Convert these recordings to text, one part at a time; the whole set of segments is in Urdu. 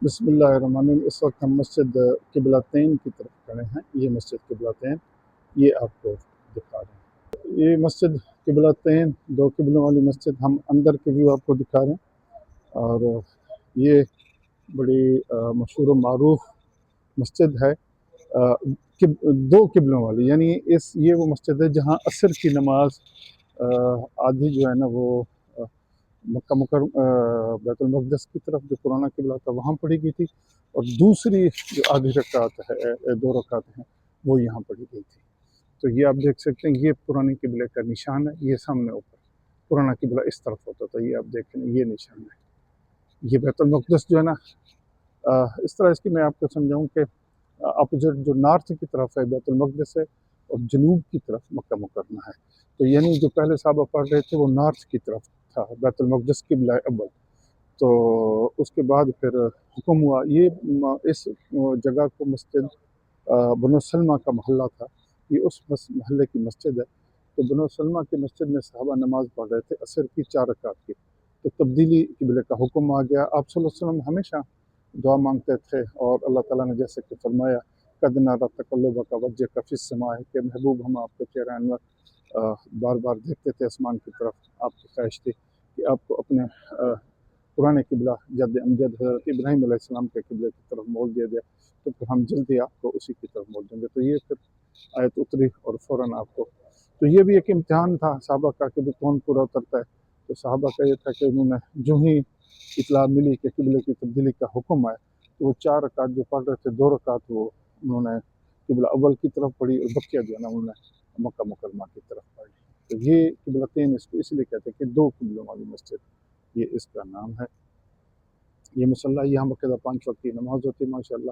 بسم اللہ الرحمن الرحیم۔ اس وقت ہم مسجد قبلتین کی طرف کھڑے ہیں۔ یہ مسجد قبلتین یہ آپ کو دکھا رہے ہیں۔ یہ مسجد قبلتین دو قبلوں والی مسجد، ہم اندر کے ویو آپ کو دکھا رہے ہیں۔ اور یہ بڑی مشہور و معروف مسجد ہے، دو قبلوں والی، یعنی یہ وہ مسجد ہے جہاں عصر کی نماز آدھی جو ہے نا وہ مکہ مکرمہ بیت المقدس کی طرف جو پرانا قبلہ تھا وہاں پڑھی گئی تھی، اور دوسری جو آدھی رکعت ہے، دو رکعت ہیں، وہ یہاں پڑھی گئی تھی۔ تو یہ آپ دیکھ سکتے ہیں، یہ پرانے قبلے کا نشان ہے۔ یہ سامنے اوپر پرانا قبلہ اس طرف ہوتا تھا، یہ آپ دیکھیں یہ نشان ہے۔ یہ بیت المقدس جو ہے نا، اس طرح اس کی میں آپ کو سمجھاؤں کہ اپوزٹ جو نارتھ کی طرف ہے بیت المقدس ہے، اور جنوب کی طرف مکہ مکرمہ ہے۔ تو یعنی جو پہلے صحابہ پڑھ رہے تھے وہ نارتھ کی طرف تھا، بیت المقدس قبلہ اول۔ تو اس کے بعد پھر حکم ہوا، اس جگہ کو مسجد بنو سلمہ کا محلہ تھا، یہ اس محلے کی مسجد ہے۔ تو بنو سلمہ کی مسجد میں صحابہ نماز پڑھ رہے تھے عصر کی 4 رکعت کی، تو تبدیلی قبلے کا حکم آ گیا۔ آپ صلی اللہ علیہ وسلم ہمیشہ دعا مانگتے تھے، اور اللہ تعالیٰ نے جیسے کہ فرمایا قد نری تقلبک وجہک فی السماء، کہ محبوب ہم آپ کے چہرہ انور بار بار دیکھتے تھے آسمان کی طرف۔ آپ کی خواہش تھی کہ آپ کو اپنے پرانے قبلہ جد امجد حضرت ابراہیم علیہ السلام کے قبلے کی طرف موڑ دیا جائے، تو پھر ہم جلدی آپ کو اسی کی طرف موڑ دیں گے۔ تو یہ پھر آیت اتری اور فوراً آپ کو، تو یہ بھی ایک امتحان تھا صحابہ کا کہ کون پورا اترتا ہے۔ تو صحابہ کا یہ تھا کہ انہوں نے جو ہی اطلاع ملی کہ قبلے کی تبدیلی کا حکم آئے، تو وہ 4 رکعت جو پڑھ رہے تھے، 2 رکعت وہ انہوں نے قبلہ اول کی طرف پڑھی، اور بقیہ جو ہے نا انہوں نے مکہ مکرمہ کی طرف پڑھی۔ تو یہ قبلتین اس کو اس لیے کہتے ہیں کہ 2 قبلوں والی مسجد، یہ اس کا نام ہے۔ یہ مسلح یہاں باقاعدہ 5 وقت کی نماز ہوتی ہے، ماشاءاللہ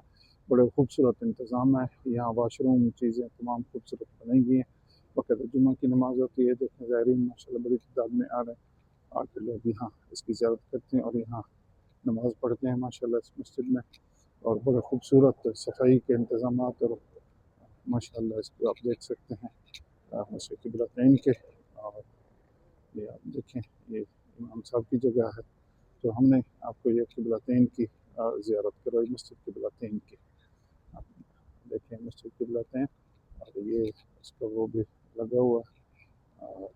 بڑے خوبصورت انتظام ہے۔ یہاں واش روم چیزیں تمام خوبصورت بنائی گئی ہیں، باقاعدہ جمعہ کی نماز ہوتی ہے۔ دیکھیں زائرین ماشاءاللہ بڑی تعداد میں آ رہے ہیں، آ کے لوگ یہاں اس کی زیارت کرتے ہیں اور یہاں نماز پڑھتے ہیں ماشاءاللہ اس مسجد میں۔ اور بڑے خوبصورت صفائی کے انتظامات، اور ماشاءاللہ اس کو آپ دیکھ سکتے ہیں مسجد قبلتین کے۔ اور یہ آپ دیکھیں یہ امام صاحب کی جگہ ہے۔ تو ہم نے آپ کو یہ قبلتین کی زیارت کرائی، مسجد قبلتین کی۔ آپ دیکھیں مسجد قبلتین، اور یہ اس کا وہ بھی لگا ہوا ہے، اور